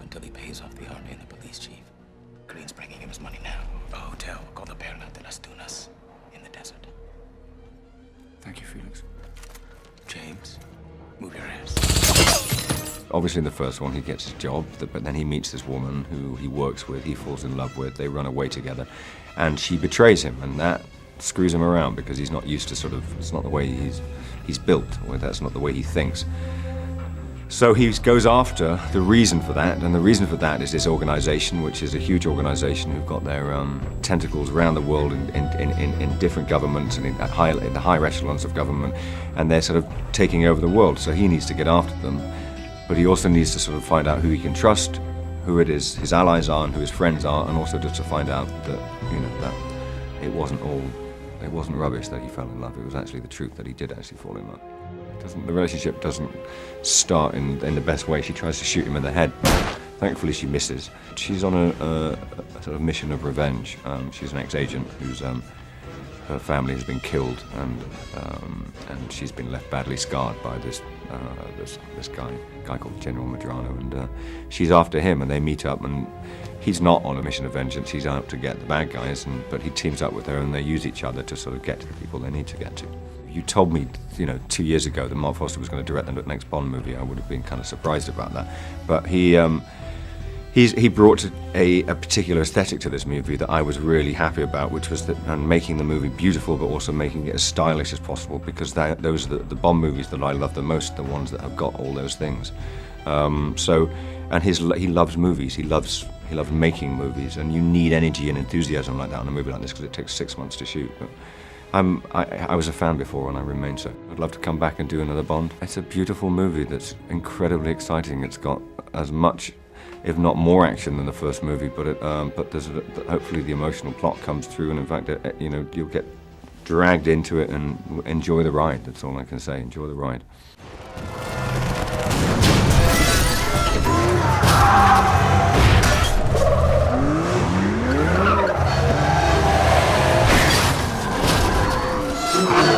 until he pays off the army and the police chief. Green's bringing him his money now. A hotel called the Perla de las Dunas in the desert. Thank you, Felix. James, move your ass. Obviously in the first one he gets his job, but then he meets this woman who he works with, he falls in love with, they run away together, and she betrays him, and that screws him around because he's not used to it's not the way he's built, or that's not the way he thinks. So he goes after the reason for that, and the reason for that is this organization, which is a huge organization who've got their tentacles around the world in different governments and in the higher echelons of government, and they're sort of taking over the world. So he needs to get after them, but he also needs to sort of find out who he can trust, who it is his allies are and who his friends are, and also just to find out that, that it wasn't rubbish that he fell in love. It was actually the truth that he did actually fall in love. The relationship doesn't start in the best way. She tries to shoot him in the head. Thankfully, she misses. She's on a sort of mission of revenge. She's an ex-agent whose her family has been killed, and she's been left badly scarred by this guy called General Medrano, and she's after him, and they meet up, and he's not on a mission of vengeance. He's out to get the bad guys, but he teams up with her, and they use each other to sort of get to the people they need to get to. You told me, 2 years ago that Mark Foster was going to direct the next Bond movie. I would have been kind of surprised about that, but he brought a particular aesthetic to this movie that I was really happy about, which was making the movie beautiful, but also making it as stylish as possible, because those are the Bond movies that I love the most, the ones that have got all those things. He loves movies. He loves making movies, and you need energy and enthusiasm like that on a movie like this because it takes 6 months to shoot. But I was a fan before, and I remain so. I'd love to come back and do another Bond. It's a beautiful movie that's incredibly exciting. It's got as much, if not more, action than the first movie, but there's hopefully the emotional plot comes through, and in fact, you'll get dragged into it and enjoy the ride. That's all I can say. Enjoy the ride. Thank you.